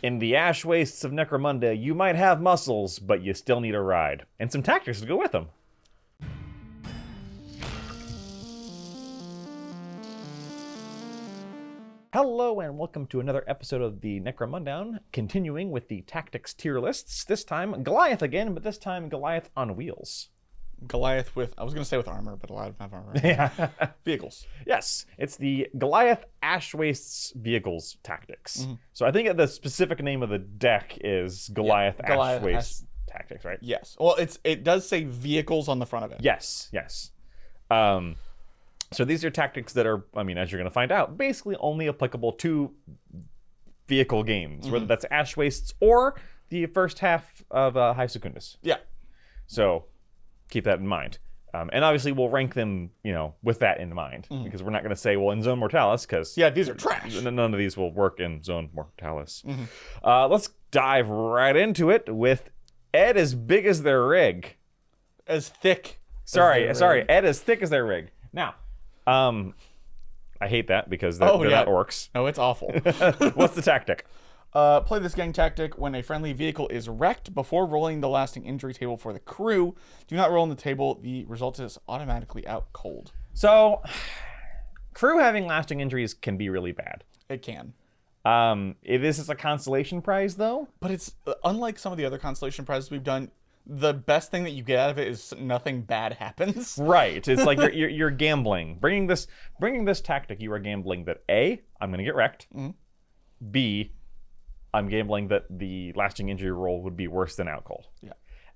In the ash wastes of Necromunda, you might have muscles, but you still need a ride. And some tactics to go with them. Hello and welcome to another episode of the Necromundown, continuing with the tactics tier lists. This time, Goliath again, but this time Goliath on wheels. Goliath with, I was going to say with armor, but a lot of them have armor. Yeah. Vehicles. Yes, it's the Goliath Ash Wastes Vehicles Tactics. So I think the specific name of the deck is Goliath Ash Wastes Tactics, right? Yes. Well, it does say vehicles on the front of it. Yes, yes. So these are tactics that are, I mean, as you're going to find out, basically only applicable to vehicle games, whether that's Ash Wastes or the first half of High Secundus. Yeah. So keep that in mind. And obviously we'll rank them, with that in mind, because we're not going to say, well, in Zone Mortalis, because yeah, these are trash. None of these will work in Zone Mortalis. Let's dive right into it with Ed as big as their rig. As thick. Sorry, Ed as thick as their rig. Now, I hate that because they're not orcs. No, it's awful. What's the tactic? Play this gang tactic when a friendly vehicle is wrecked before rolling the lasting injury table for the crew. Do not roll on the table. The result is automatically out cold. So, crew having lasting injuries can be really bad. It can. This is a consolation prize, though. But it's unlike some of the other consolation prizes we've done. The best thing that you get out of it is nothing bad happens. Right. It's like you're gambling. Bringing this tactic, you are gambling that A, I'm going to get wrecked. B, I'm gambling that the lasting injury roll would be worse than out cold. Yeah.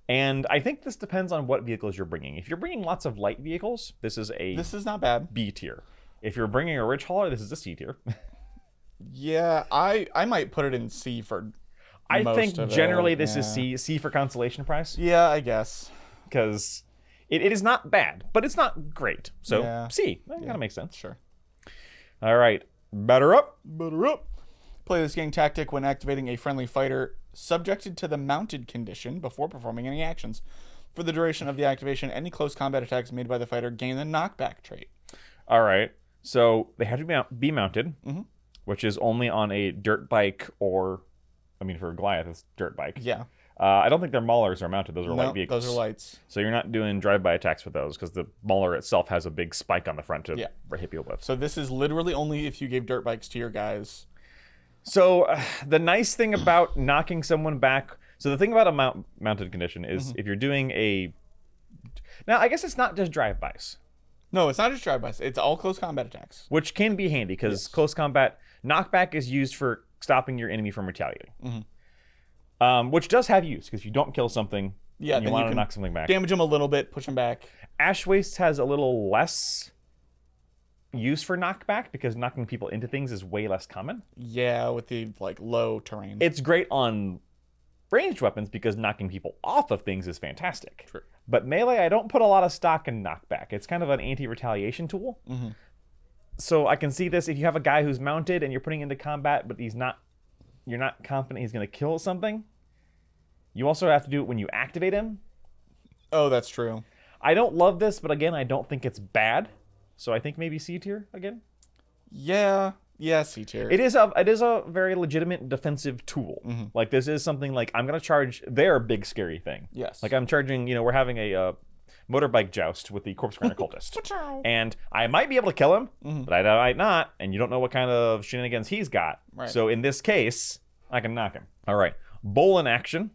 And I think this depends on what vehicles you're bringing. If you're bringing lots of light vehicles, this is not bad. B tier. If you're bringing a rich hauler, this is a C tier. Yeah, I might put it in C for. I think generally this is C for consolation prize. Yeah, I guess. Because it is not bad, but it's not great. So C. That kind of makes sense. Sure. All right. Batter up. Play this gang tactic when activating a friendly fighter subjected to the mounted condition before performing any actions. For the duration of the activation, any close combat attacks made by the fighter gain the knockback trait. All right. So they have to be mounted, which is only on a dirt bike or... I mean, for Goliath, it's dirt bike. Yeah. I don't think their maulers are mounted. Those are light vehicles. Those are lights. So you're not doing drive-by attacks with those because the mauler itself has a big spike on the front to hit people with. So this is literally only if you gave dirt bikes to your guys. So the nice thing about knocking someone back... So the thing about a mounted condition is if you're doing a... Now, I guess it's not just drive-bys. No, it's not just drive-bys. It's all close combat attacks. Which can be handy because close combat... Knockback is used for stopping your enemy from retaliating. Which does have use, because if you don't kill something, and you want to knock something back. Damage them a little bit, push them back. Ash Wastes has a little less use for knockback, because knocking people into things is way less common. Yeah, with the low terrain. It's great on ranged weapons, because knocking people off of things is fantastic. True. But melee, I don't put a lot of stock in knockback. It's kind of an anti-retaliation tool. So I can see this if you have a guy who's mounted and you're putting into combat, but you're not confident he's going to kill something. You also have to do it when you activate him. Oh, that's true. I don't love this, but again, I don't think it's bad. So I think maybe C tier again. Yeah, C tier. It is a very legitimate defensive tool. Like this is something like I'm going to charge their big scary thing. Yes. Like I'm charging. We're having a motorbike joust with the Corpse Grinder Cultist. And I might be able to kill him, but I might not, and you don't know what kind of shenanigans he's got. Right. So in this case, I can knock him. All right. Bowl in action.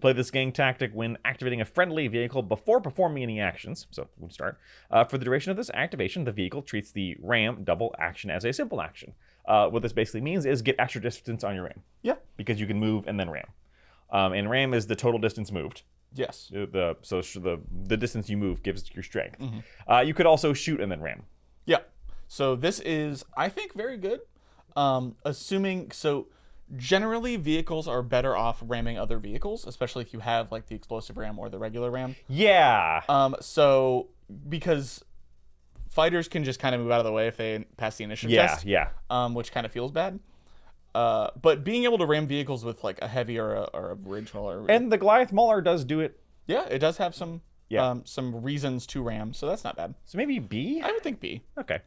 Play this gang tactic when activating a friendly vehicle before performing any actions. So we'll start. For the duration of this activation, the vehicle treats the ram double action as a simple action. What this basically means is get extra distance on your ram. Yeah. Because you can move and then ram. And ram is the total distance moved. Yes. So the distance you move gives your strength. You could also shoot and then ram. Yeah. So this is, I think, very good. Generally vehicles are better off ramming other vehicles, especially if you have the explosive ram or the regular ram. Yeah. So because fighters can just kind of move out of the way if they pass the initiative test. Yeah. Which kind of feels bad. But being able to ram vehicles with a heavy or a ridge hauler. And the Goliath Mauler does do it. Yeah, it does have some reasons to ram, so that's not bad. So maybe B? I would think B. Okay.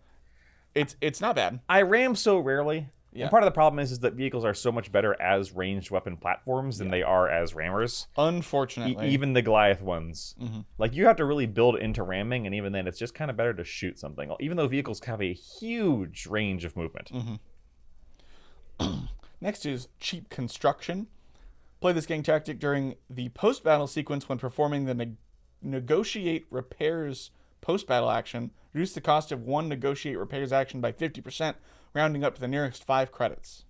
It's not bad. I ram so rarely Yeah. And part of the problem is that vehicles are so much better as ranged weapon platforms than they are as rammers. Unfortunately. Even the Goliath ones. Like, you have to really build into ramming, and even then, it's just kind of better to shoot something. Even though vehicles have a huge range of movement. Next is cheap construction. Play this gang tactic during the post-battle sequence when performing the negotiate repairs post-battle action. Reduce the cost of one negotiate repairs action by 50%, rounding up to the nearest 5 credits.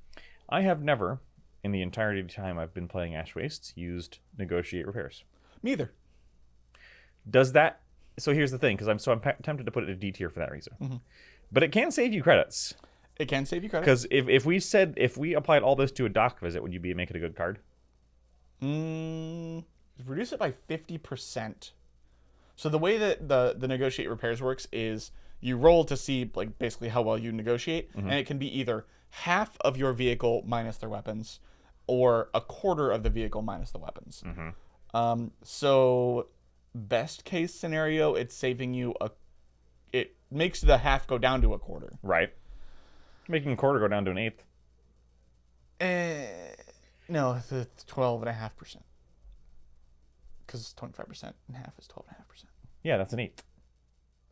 I have never, in the entirety of the time I've been playing Ash Wastes, used negotiate repairs. Me either. Does that... So here's the thing, because I'm tempted to put it in D tier for that reason. But it can save you credits. It can save you credits. Because if we applied all this to a dock visit, would you make it a good card? Reduce it by 50%. So the way that the negotiate repairs works is you roll to see like basically how well you negotiate, and it can be either half of your vehicle minus their weapons, or a quarter of the vehicle minus the weapons. So best case scenario, it's saving you it makes the half go down to a quarter. Right. Making a quarter go down to an eighth. No, it's 12.5%. Because 25% and half is 12.5%. Yeah, that's an eighth.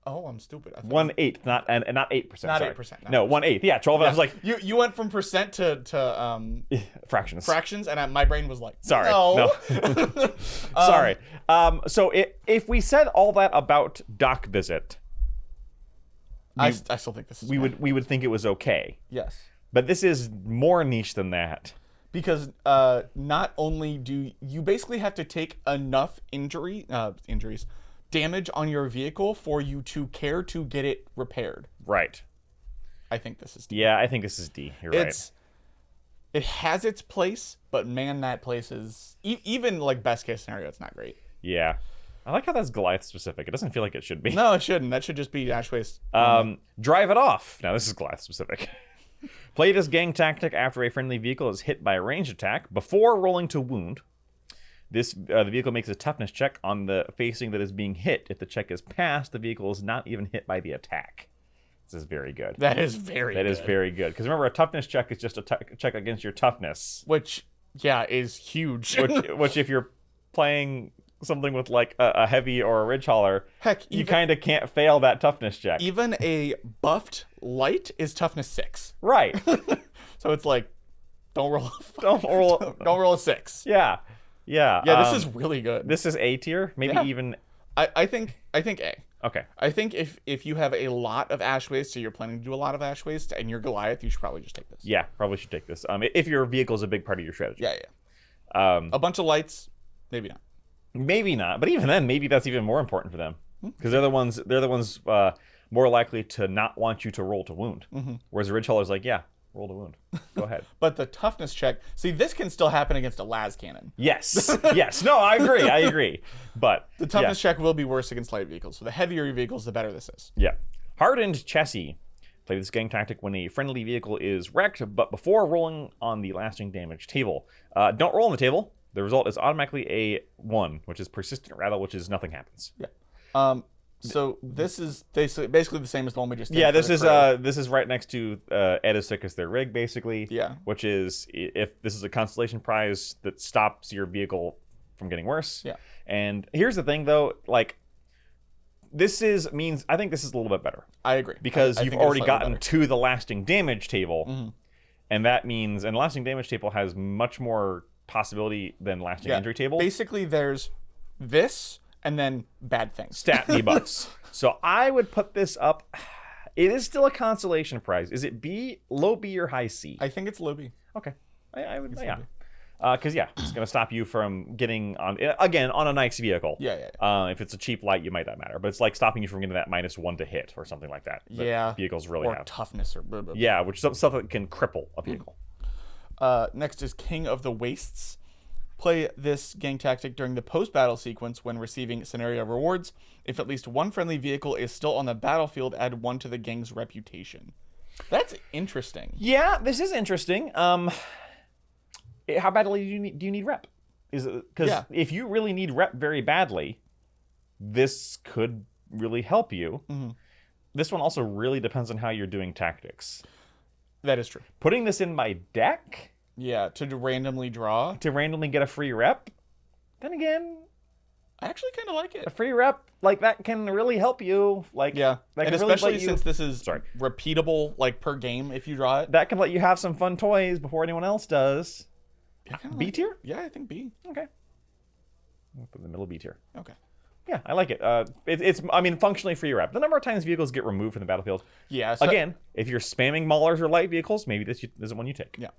Oh, I'm stupid. 1/8, not 8%. Not sorry. 8%. No, 1/8. Yeah, 12. Yeah. I was like, you went from percent to fractions, and my brain was like, sorry, no. Sorry. So if we said all that about dock visit, I still think this is. We would think it was okay. Yes. But this is more niche than that. Because not only do you basically have to take enough injuries, damage on your vehicle for you to care to get it repaired. Right. I think this is D. Yeah, I think this is D. You're right. It has its place, but man, that place is even like best case scenario, it's not great. Yeah. I like how that's Goliath specific. It doesn't feel like it should be. No, it shouldn't. That should just be Ash Waste. Drive it off. Now this is Goliath specific. Play this gang tactic after a friendly vehicle is hit by a ranged attack before rolling to wound. The vehicle makes a toughness check on the facing that is being hit. If the check is passed, the vehicle is not even hit by the attack. This is very good. That is very good. That is very good. Because remember, a toughness check is just a check against your toughness. Which, yeah, is huge. which if you're playing something with like a heavy or a ridge hauler, heck, you kind of can't fail that toughness check. Even a buffed light is toughness 6. Right. So it's like, don't roll a 6. Yeah. Yeah. Yeah, this is really good. This is A tier, maybe even. I think A. Okay. I think if you have a lot of Ash Waste, so you're planning to do a lot of Ash Waste, and you're Goliath, you should probably just take this. Yeah, probably should take this. If your vehicle is a big part of your strategy. Yeah. A bunch of lights, maybe not. Maybe not, but even then, maybe that's even more important for them because they're the ones more likely to not want you to roll to wound. Whereas a ridge hauler is like, yeah, roll to wound, go ahead. But the toughness check, see, this can still happen against a las cannon. Yes, yes, no, I agree. But the toughness check will be worse against light vehicles. So the heavier your vehicles, the better this is. Yeah, hardened chassis. Play this gang tactic when a friendly vehicle is wrecked, but before rolling on the lasting damage table. Don't roll on the table. The result is automatically a 1, which is persistent rattle, which is nothing happens. Yeah. So this is basically the same as the one we just did. Yeah, this is right next to Ed is sick as their rig, basically. Yeah. Which is if this is a constellation prize that stops your vehicle from getting worse. Yeah. And here's the thing, though, like I think this is a little bit better. I agree. Because you've already gotten to the lasting damage table, and that means the lasting damage table has much more possibility than lasting injury table. Basically, there's this and then bad things. Stat debuffs. So I would put this up. It is still a consolation prize. Is it B, low B, or high C? I think it's low B. Okay. I would, yeah. Because, it's going to stop you from getting on a nice vehicle. Yeah. If it's a cheap light, you might not matter. But it's like stopping you from getting that -1 to hit or something like that. Yeah. Vehicles really or have. Toughness or blah, blah, blah. Yeah, which is stuff that can cripple a vehicle. Next is King of the Wastes. Play this gang tactic during the post-battle sequence when receiving scenario rewards. If at least one friendly vehicle is still on the battlefield, add 1 to the gang's reputation. That's interesting. Yeah, this is interesting. How badly do you need rep? Because if you really need rep very badly, this could really help you. This one also really depends on how you're doing tactics. That is true. Putting this in my deck Yeah, to randomly draw. to randomly get a free rep, then again, I actually kind of like a it. free rep like that can really help you. Like, Yeah, that and can really especially let you, since this is Sorry. repeatable, like per game, if you draw it. that can let you have some fun toys before anyone else does. I kinda B like it. tier? Yeah, I think B. Okay. I'll put it in the middle B tier. Okay. Yeah, I like it. It's I mean, functionally free rep. The number of times vehicles get removed from the battlefield. Yeah. So, Again, if you're spamming maulers or light vehicles, maybe this isn't one you take. Yeah.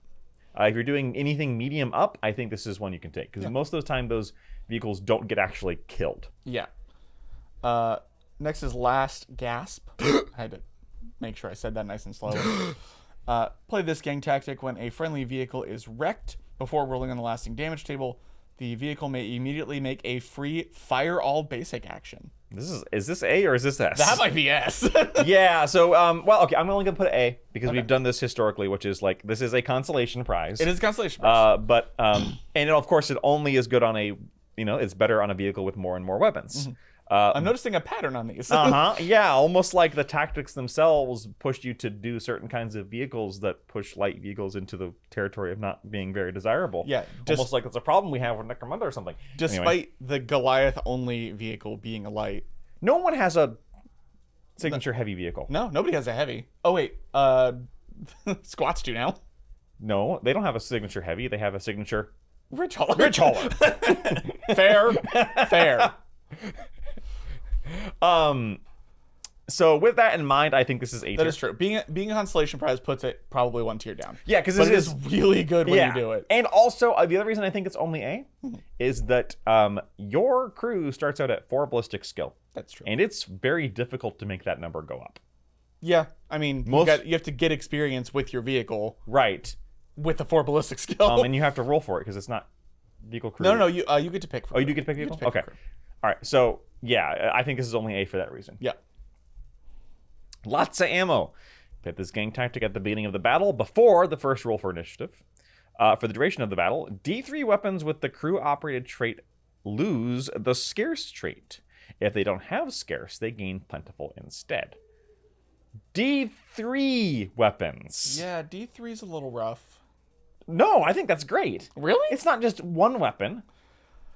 If you're doing anything medium up, I think this is one you can take. Because most of the time, those vehicles don't get actually killed. Yeah. Next is Last Gasp. I had to make sure I said that nice and slowly. Play this gang tactic when a friendly vehicle is wrecked. Before rolling on the lasting damage table, the vehicle may immediately make a free fire all basic action. Is this A or is this S? That might be S. Yeah, so, well, okay, I'm only going to put A because we've done this historically, which is like, this is a consolation prize. It is a consolation prize. And of course, it only is good on it's better on a vehicle with more and more weapons. I'm noticing a pattern on these. Yeah, almost like the tactics themselves pushed you to do certain kinds of vehicles that push light vehicles into the territory of not being very desirable. Yeah, almost like it's a problem we have with Necromundown or something. Despite Anyway, the Goliath only vehicle being a light. no one has a signature heavy vehicle. No, nobody has a heavy. Oh wait, squats do now. No, they don't have a signature heavy. They have a signature Rich hauler. rich hauler. Fair. So with that in mind, I think this is A tier. That is true. Being a consolation prize puts it probably one tier down. Yeah, because But it it is really good when you do it. And also, the other reason I think it's only A is that your crew starts out at 4 ballistic skill. That's true. And it's very difficult to make that number go up. Yeah, I mean, you have to get experience with your vehicle Right. with the 4 ballistic skill. And you have to roll for it because it's not vehicle crew. No, you get to pick. Oh, you do get to pick vehicle? Okay. All right. So, yeah, I think this is only A for that reason. Yeah. Lots of ammo. Pit this gang tactic at the beginning of the battle before the first roll for initiative. For the duration of the battle, D3 weapons with the crew-operated trait lose the scarce trait. If they don't have scarce, they gain plentiful instead. D3 weapons. Yeah, D3 is a little rough. No, I think that's great. Really? It's not just one weapon.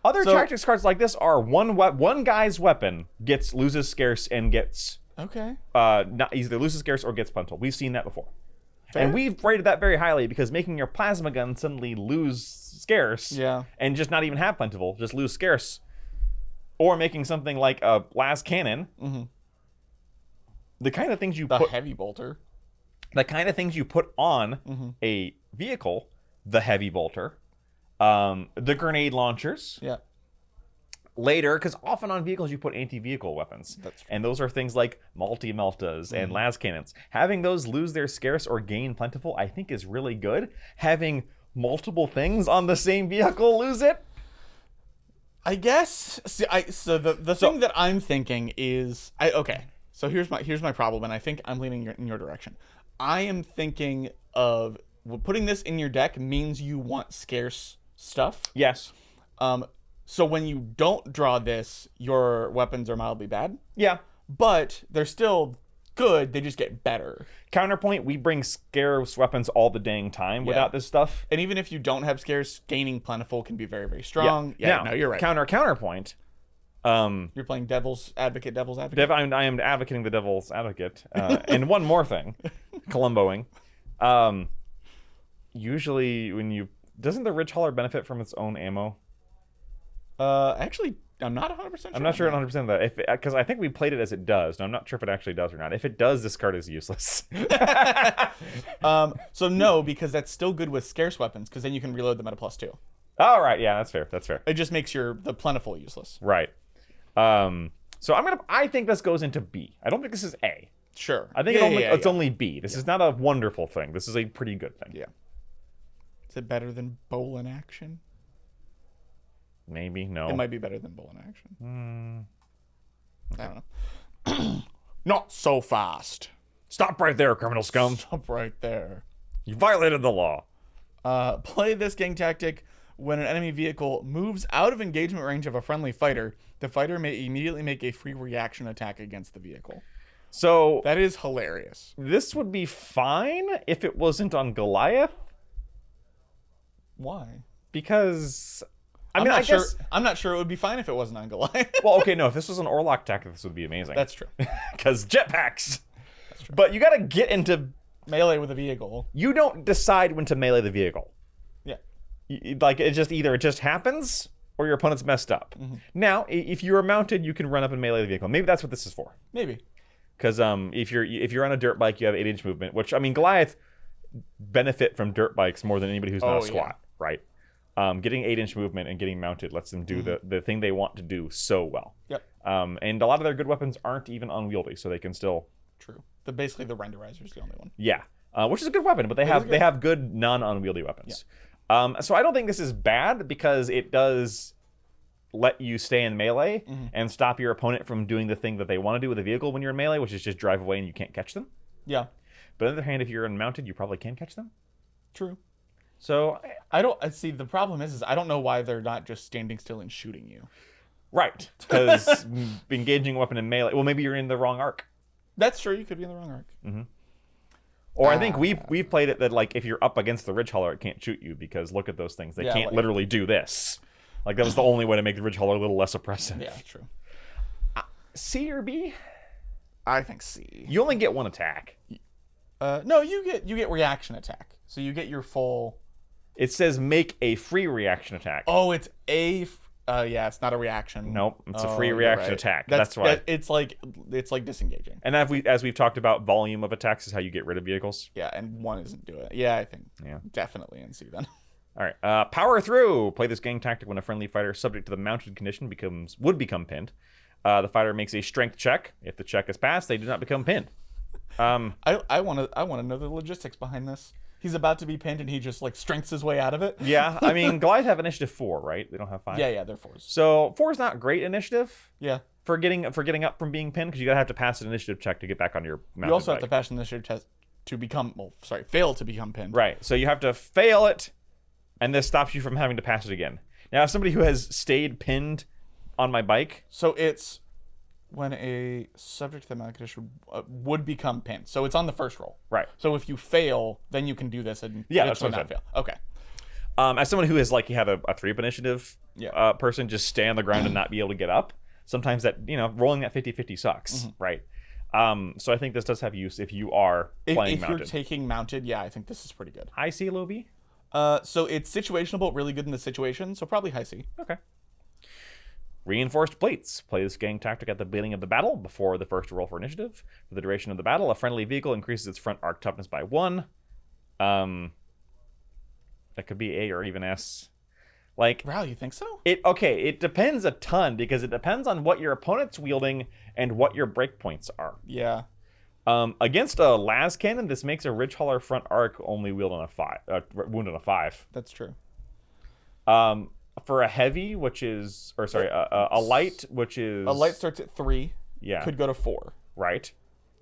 Other tactics cards like this are one guy's weapon loses scarce and gets Okay. not either loses scarce or gets plentiful. We've seen that before. Fair. And we've rated that very highly because making your plasma gun suddenly lose scarce and just not even have plentiful, just lose scarce, or making something like a las cannon, the kind of things you The put heavy bolter. the kind of things you put on a vehicle, the heavy bolter, the grenade launchers. Yeah. Later, because often on vehicles you put anti-vehicle weapons. That's true. And those are things like multi-meltas and las cannons. Having those lose their scarce or gain plentiful, I think is really good. Having multiple things on the same vehicle lose it. I guess. See, so the thing that I'm thinking is okay. So here's my problem, and I think I'm leaning in your direction. I am thinking of putting this in your deck means you want scarce stuff. Yes. So when you don't draw this, your weapons are mildly bad, Yeah. but they're still good. They just get better. Counterpoint, we bring scarce weapons all the dang time without this stuff. And even if you don't have scarce, gaining plentiful can be very, very strong. Yeah, Now, no, you're right. Counterpoint. You're playing devil's advocate. I am advocating the devil's advocate. And one more thing, Columboing. Usually doesn't the Ridge Hauler benefit from its own ammo? Actually, I'm not 100% sure. I'm not sure 100% of that. Because I think we played it as it does, and I'm not sure if it actually does or not. If it does, this card is useless. So no, because that's still good with scarce weapons, because then you can reload them at a +2. All right, yeah, that's fair. That's fair. It just makes the plentiful useless. Right. So I think this goes into B. I don't think this is A. Sure. I think it's only B. This is not a wonderful thing. This is a pretty good thing. Yeah. Is it better than bowl in action? Maybe, no. It might be better than bowl in action. I don't know. Not so fast. Stop right there, criminal scum. Stop right there. You violated the law. Play this gang tactic when an enemy vehicle moves out of engagement range of a friendly fighter. The fighter may immediately make a free reaction attack against the vehicle. So That is hilarious. this would be fine if it wasn't on Goliath, Why? because I I'm mean, not I sure. guess. I'm not sure it would be fine if it wasn't on Goliath. Well, okay, no. If this was an Orlok tactic, this would be amazing. That's true. Because jetpacks. That's true. But you got to get into. Melee with a vehicle. You don't decide when to melee the vehicle. Yeah. Like it just happens, or your opponent's messed up. Now, if you are mounted, you can run up and melee the vehicle. Maybe that's what this is for. Maybe. Because if you're on a dirt bike, you have 8-inch movement, which I mean, Goliath benefit from dirt bikes more than anybody who's not a squat, right? Getting 8-inch movement and getting mounted lets them do the thing they want to do so well. Yep. And a lot of their good weapons aren't even unwieldy, so they can still. True. Basically, the renderizer is the only one. Yeah, which is a good weapon, but they have good non-unwieldy weapons. Yeah. So I don't think this is bad because it does let you stay in melee and stop your opponent from doing the thing that they want to do with a vehicle when you're in melee, which is just drive away and you can't catch them. Yeah. But on the other hand, if you're unmounted, you probably can catch them. True. So I don't see. The problem is I don't know why they're not just standing still and shooting you. right, because engaging a weapon in melee. Well, maybe you're in the wrong arc. That's true. You could be in the wrong arc. Or I think we've played it that like if you're up against the ridge hauler, it can't shoot you because look at those things. They can't literally do this. Like that was the only way to make the ridge hauler a little less oppressive. Yeah, true. C or B? I think C. You only get one attack. No, you get reaction attack. So you get your full. It says make a free reaction attack. Oh, it's a. Yeah, it's not a reaction. Nope, it's a free reaction attack. That's why. It's like disengaging. And as we've talked about, volume of attacks is how you get rid of vehicles. Yeah, and one isn't doing it. Yeah, I think. Yeah, definitely in C then. All right, power through. Play this gang tactic when a friendly fighter subject to the mounted condition would become pinned. The fighter makes a strength check. If the check is passed, they do not become pinned. I want to know the logistics behind this. He's about to be pinned, and he just like strengths his way out of it. Yeah, I mean, Goliath have initiative 4, right? They don't have 5. Yeah, they're 4s. So 4 is not great initiative. Yeah. For getting up from being pinned, because you gotta have to pass an initiative check to get back on your mounted You also bike. have to pass an initiative test to become fail to become pinned. Right. So you have to fail it, and this stops you from having to pass it again. Now, as somebody who has stayed pinned on my bike, so it's when a subject to the mounted condition would become pinned. So it's on the first roll. right? So if you fail, then you can do this and That's what not I'm fail. Okay. As someone who has like had a 3-up initiative person just stay on the ground and not be able to get up, sometimes that rolling that 50-50 sucks, right? So I think this does have use if you are playing mounted. If you're taking mounted, yeah, I think this is pretty good. High C, low B? So it's situational, but really good in the situation. So probably high C. Okay. Reinforced plates. Play this gang tactic at the beginning of the battle before the first roll for initiative. For the duration of the battle, a friendly vehicle increases its front arc toughness by 1. That could be A or even S. Like, Wow, you think so? It depends a ton because it depends on what your opponent's wielding and what your breakpoints are. Yeah. Against a las cannon, this makes a ridge hauler front arc only wield on a 5, wound on a 5. That's true. For a heavy, a light, which is A light starts at 3. Yeah. Could go to 4. right,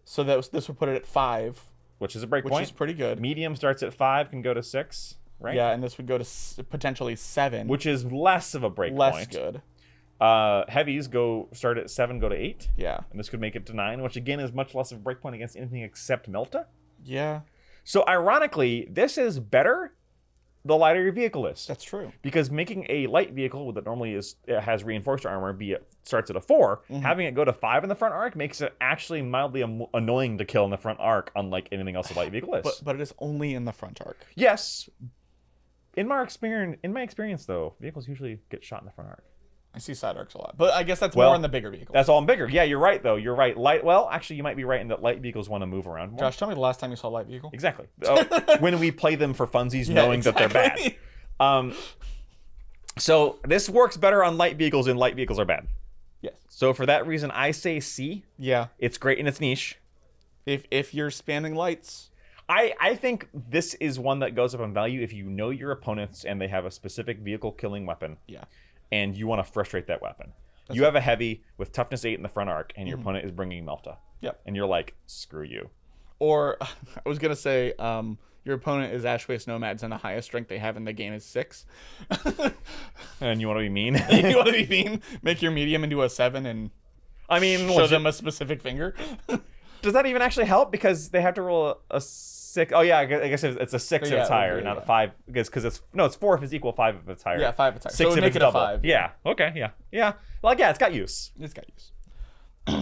So this would put it at 5, which is a breakpoint. which is pretty good. Medium starts at 5, can go to 6, right? Yeah, and this would go to potentially 7, Which is less of a breakpoint. less good. Heavies start at 7, go to 8. Yeah. And this could make it to 9, which again is much less of a breakpoint against anything except Melta. Yeah, So ironically, this is better the lighter your vehicle is. that's true. Because making a light vehicle that normally has reinforced armor, starts at a 4, having it go to 5 in the front arc makes it actually mildly annoying to kill in the front arc, unlike anything else a light vehicle is. But it is only in the front arc. Yes. In my experience, though, vehicles usually get shot in the front arc. I see side arcs a lot, but I guess that's more in the bigger vehicles. That's all bigger. Yeah, you're right, though. You're right. Actually, you might be right in that light vehicles want to move around more. Josh, tell me the last time you saw a light vehicle. Exactly. When we play them for funsies, knowing that they're bad. So this works better on light vehicles, and light vehicles are bad. Yes. So for that reason, I say C. Yeah. It's great in its niche. If you're spamming lights. I think this is one that goes up in value if you know your opponents and they have a specific vehicle killing weapon. Yeah. And you want to frustrate that weapon. You have a heavy with toughness 8 in the front arc, and your opponent is bringing Melta. Yep. And you're like, screw you. Or I was gonna say, your opponent is Ashwaste Nomads, and the highest strength they have in the game is 6. And you want to be mean? You want to be mean? Make your medium into a 7 and I mean, show them a specific finger. Does that even actually help? Because they have to roll a 6. Oh yeah, I guess it's a 6 if it's higher, not a 5. Because it's 4 if it's equal, 5 if it's higher. Yeah, 5 if it's higher. 6 so if make it's it double. a 5. Yeah. Okay. Yeah. Like it's got use. It's got use.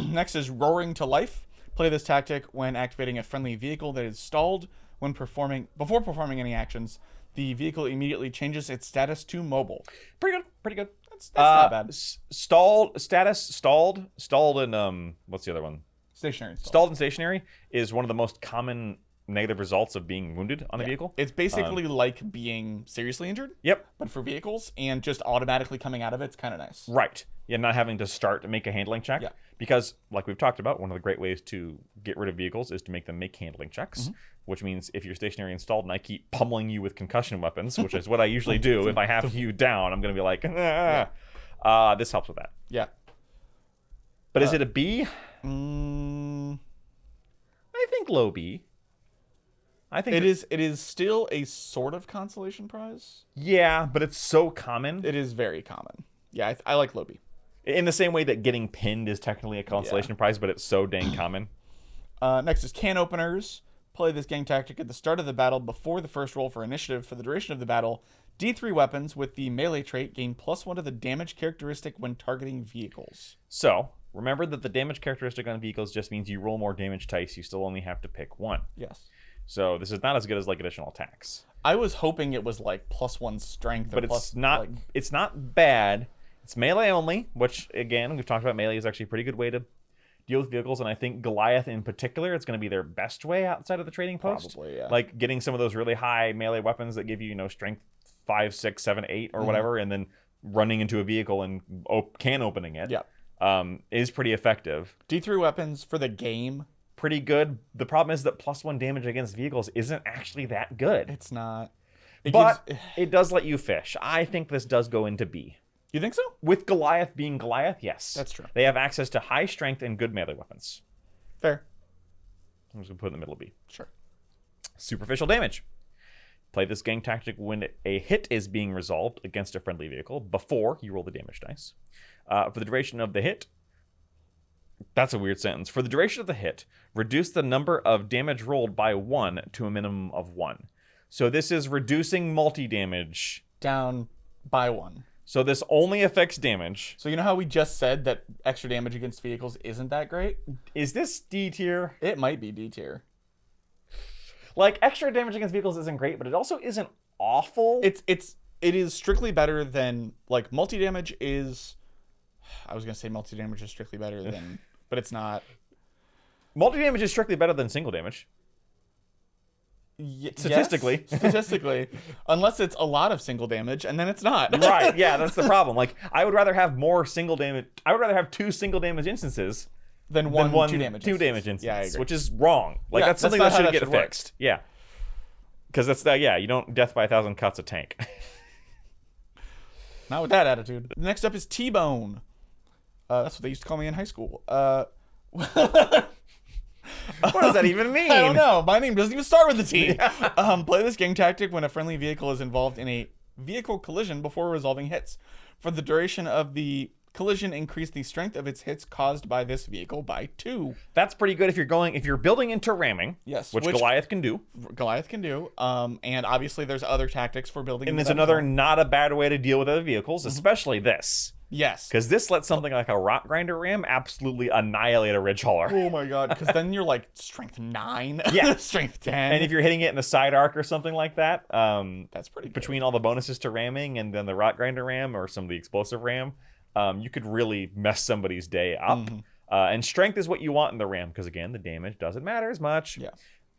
Next is Roaring to Life. Play this tactic when activating a friendly vehicle that is stalled before performing any actions. The vehicle immediately changes its status to mobile. Pretty good. That's not bad. Stalled, and what's the other one? Stationary. Stalled and stationary is one of the most common negative results of being wounded on a vehicle. It's basically like being seriously injured. Yep. But for vehicles, and just automatically coming out of it's kind of nice. Right. Yeah, not having to start to make a handling check. Yeah. Because, like we've talked about, one of the great ways to get rid of vehicles is to make them make handling checks, which means if you're stationary installed and I keep pummeling you with concussion weapons, which is what I usually do, if I have you down, I'm going to be like, this helps with that. Yeah. But is it a B? I think low B. I think it is still a sort of consolation prize. Yeah, but it's so common. It is very common. Yeah, I like low B. In the same way that getting pinned is technically a consolation prize, but it's so dang common. Next is Can Openers. Play this gang tactic at the start of the battle before the first roll for initiative. For the duration of the battle, D3 weapons with the melee trait gain +1 to the damage characteristic when targeting vehicles. So, remember that the damage characteristic on vehicles just means you roll more damage dice. You still only have to pick one. Yes. So this is not as good as like additional attacks. I was hoping it was like +1 strength, but it's not. It's not bad. It's melee only, which again we've talked about. Melee is actually a pretty good way to deal with vehicles, and I think Goliath in particular, it's going to be their best way outside of the trading post. Probably, yeah. Like getting some of those really high melee weapons that give you, strength 5, 6, 7, 8 or whatever, and then running into a vehicle and can opening it. Yeah. Is pretty effective. D3 weapons for the game. Pretty good. The problem is that +1 damage against vehicles isn't actually that good. It's not. It does let you fish. I think this does go into B. You think so? With Goliath being Goliath, yes. That's true. They have access to high strength and good melee weapons. Fair. I'm just going to put it in the middle of B. Sure. Superficial damage. Play this gang tactic when a hit is being resolved against a friendly vehicle before you roll the damage dice. For the duration of the hit, that's a weird sentence. For the duration of the hit, reduce the number of damage rolled by 1 to a minimum of 1. So this is reducing multi-damage. Down by 1. So this only affects damage. So you know how we just said that extra damage against vehicles isn't that great? Is this D tier? It might be D tier. Like, extra damage against vehicles isn't great, but it also isn't awful. It is strictly better than, like, multi-damage is... I was going to say multi-damage is strictly better than... but it's not. Multi-damage is strictly better than single damage. Statistically. Yes, statistically. Unless it's a lot of single damage, and then it's not. Right, yeah, that's the problem. Like, I would rather have more single damage... I would rather have 2 single damage instances than one 2 damage instance. 2 damage instances, yeah, I agree. which is wrong. Like, Yeah, that's something that should get work. fixed. Yeah. Because that's that. Yeah, you don't death by 1,000 cuts a tank. Not with that attitude. Next up is T-Bone. That's what they used to call me in high school. What does that even mean? I don't know. My name doesn't even start with a T. Play this gang tactic when a friendly vehicle is involved in a vehicle collision before resolving hits. For the duration of the collision, increase the strength of its hits caused by this vehicle by 2. That's pretty good if you're building into ramming. Yes, which Goliath can do. Goliath can do. And obviously there's other tactics for building. And there's another not a bad way to deal with other vehicles, especially this. Yes. Because this lets something like a rock grinder ram absolutely annihilate a ridge hauler. Oh my god, because then you're like strength 9. Yeah. Strength 10. And if you're hitting it in the side arc or something like that, that's pretty good. Between all the bonuses to ramming and then the rock grinder ram or some of the explosive ram, you could really mess somebody's day up. And strength is what you want in the ram, because again, the damage doesn't matter as much.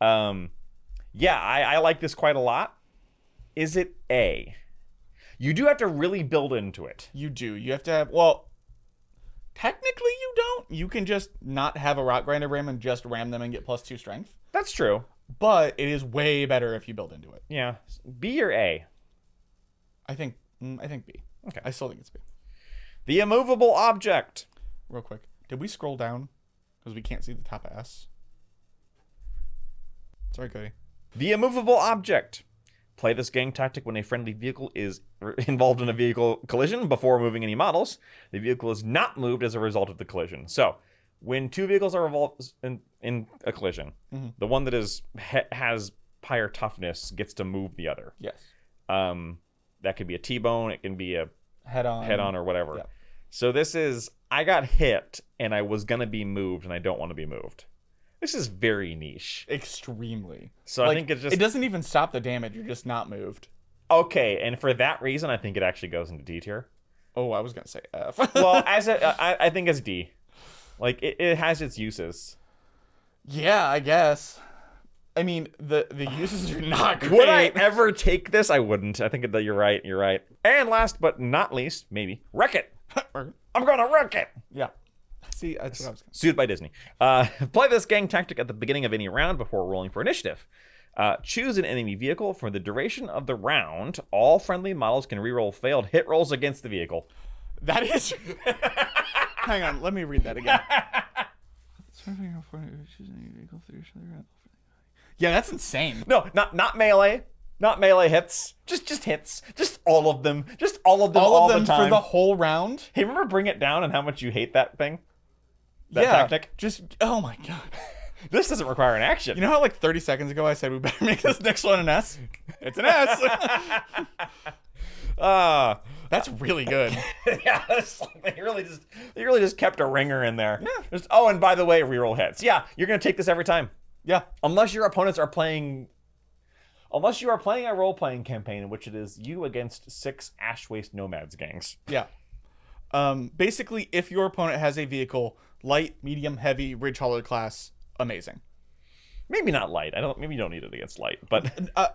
Yeah. I like this quite a lot. Is it A? You do have to really build into it. You do. You have to have... Well, technically you don't. You can just not have a rock grinder ram and just ram them and get +2 strength. That's true. But it is way better if you build into it. Yeah. B or A? I think B. Okay. I still think it's B. The immovable object. Real quick. Did we scroll down? Because we can't see the top of S. Sorry, Cody. The immovable object. Play this gang tactic when a friendly vehicle is involved in a vehicle collision before moving any models. The vehicle is not moved as a result of the collision. So, when two vehicles are in a collision, the one that has higher toughness gets to move the other. Yes. That could be a T-bone. It can be a head on or whatever. Yeah. So this is, I got hit and I was going to be moved and I don't want to be moved. This is very niche. Extremely. So I think it's just... It doesn't even stop the damage. You're just not moved. Okay, and for that reason, I think it actually goes into D tier. Oh, I was going to say F. Well, I think it's D. Like, it has its uses. Yeah, I guess. I mean, the uses are not great. Would I ever take this? I wouldn't. I think that you're right. And last but not least, maybe, wreck it. I'm going to wreck it. Yeah. See, that's what I was going to say. Sued by Disney. Play this gang tactic at the beginning of any round before rolling for initiative. Choose an enemy vehicle for the duration of the round. All friendly models can reroll failed hit rolls against the vehicle. That is... Hang on, let me read that again. Yeah, that's insane. No, not melee. Not melee hits. Just hits. Just all of them. Just all of them all the time. For the whole round? Hey, remember Bring It Down and how much you hate that thing? That tactic? Oh my god. This doesn't require an action. You know how like 30 seconds ago I said we better make this next one an S? It's an S. That's really good. Yeah, they really just kept a ringer in there. Yeah. And by the way, reroll hits. Yeah, you're gonna take this every time. Yeah. Unless your opponents are playing a role-playing campaign in which it is you against 6 Ash Waste Nomads gangs. Yeah. Basically, if your opponent has a vehicle, light, medium, heavy, ridge hauler class, amazing. Maybe not light. Maybe you don't need it against light, but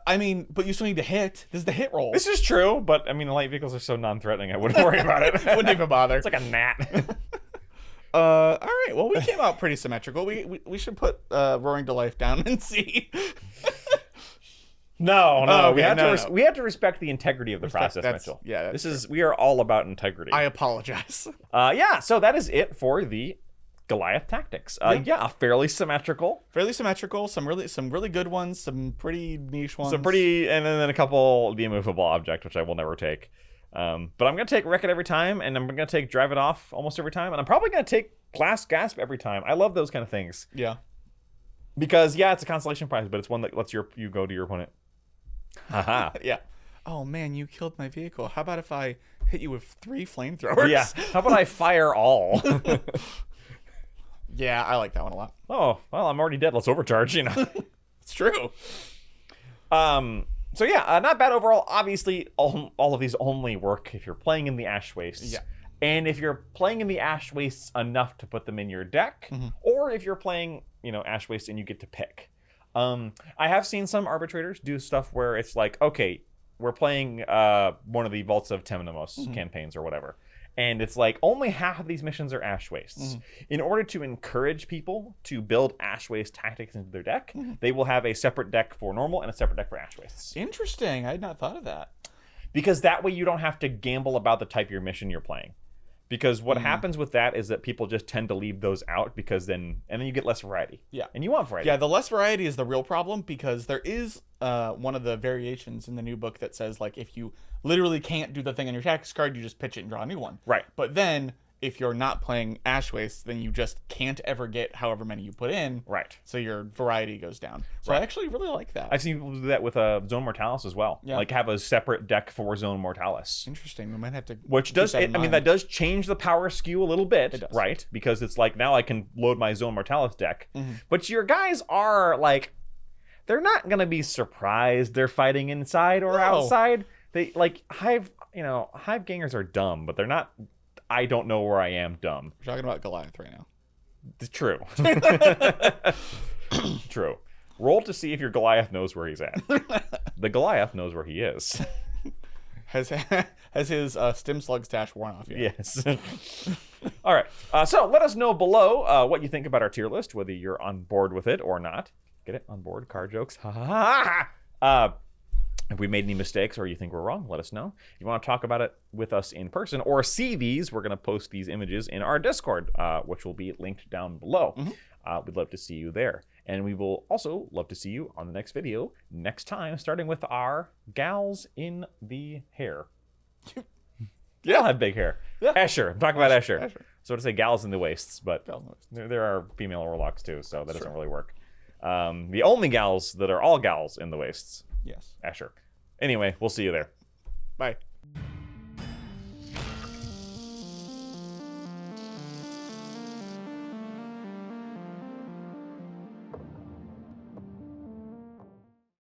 I mean, but you still need to hit. This is the hit roll. This is true, but I mean, light vehicles are so non-threatening. I wouldn't worry about it. I wouldn't even bother. It's like a gnat. All right. Well, we came out pretty symmetrical. We should put Roaring to Life down and see. No. Okay, we have to respect the integrity of the process, Mitchell. Yeah, we are all about integrity. I apologize. So that is it for the Goliath tactics. Fairly symmetrical. Some really good ones, some pretty niche ones. And then a couple the immovable object, which I will never take. But I'm gonna take Wreck It every time, and I'm gonna take Drive It Off almost every time, and I'm probably gonna take Glass Gasp every time. I love those kind of things. Yeah. Because it's a consolation prize, but it's one that lets you go to your opponent. Haha. Yeah. Oh man, you killed my vehicle. How about if I hit you with 3 flamethrowers? Yeah. How about I fire all? Yeah, I like that one a lot. Oh, well, I'm already dead. Let's overcharge, It's true. So not bad overall. Obviously, all of these only work if you're playing in the Ash Wastes. Yeah. And if you're playing in the Ash Wastes enough to put them in your deck, or if you're playing, Ash Waste and you get to pick. I have seen some arbitrators do stuff where it's like, okay, we're playing one of the Vaults of Temenos campaigns or whatever. And it's like only half of these missions are Ash Wastes. In order to encourage people to build Ash Waste tactics into their deck, they will have a separate deck for normal and a separate deck for Ash Wastes. Interesting. I had not thought of that. Because that way you don't have to gamble about the type of your mission you're playing. Because what happens with that is that people just tend to leave those out because then you get less variety. Yeah. And you want variety. Yeah, the less variety is the real problem because there is one of the variations in the new book that says, like, if you literally can't do the thing on your tactics card, you just pitch it and draw a new one. Right. But then, if you're not playing Ash Waste, then you just can't ever get however many you put in. Right. So your variety goes down. So I actually really like that. I've seen people do that with Zone Mortalis as well. Yeah. Like have a separate deck for Zone Mortalis. Interesting. We might have to. Which does, that does change the power skew a little bit. It does. Right? Because it's like now I can load my Zone Mortalis deck. But your guys are like, they're not going to be surprised they're fighting inside or outside. They like Hive gangers are dumb, but they're not. I don't know where I am dumb. We're talking about Goliath right now. It's true. True. Roll to see if your Goliath knows where he's at. The Goliath knows where he is. Has his stim slug stash worn off yet? Yes. All right. So let us know below what you think about our tier list, whether you're on board with it or not. Get it? On board? Card jokes? Ha ha ha! If we made any mistakes or you think we're wrong, let us know. If you want to talk about it with us in person or see these, we're going to post these images in our Discord, which will be linked down below. We'd love to see you there. And we will also love to see you on the next video next time, starting with our gals in the hair. Yeah, have big hair. Yeah. Escher. I'm talking about Escher. So to say gals in the wastes, but Gals in the wastes. there are female warlocks too, so that doesn't really work. The only gals that are all gals in the wastes. Yes. Sure. Anyway, we'll see you there. Bye.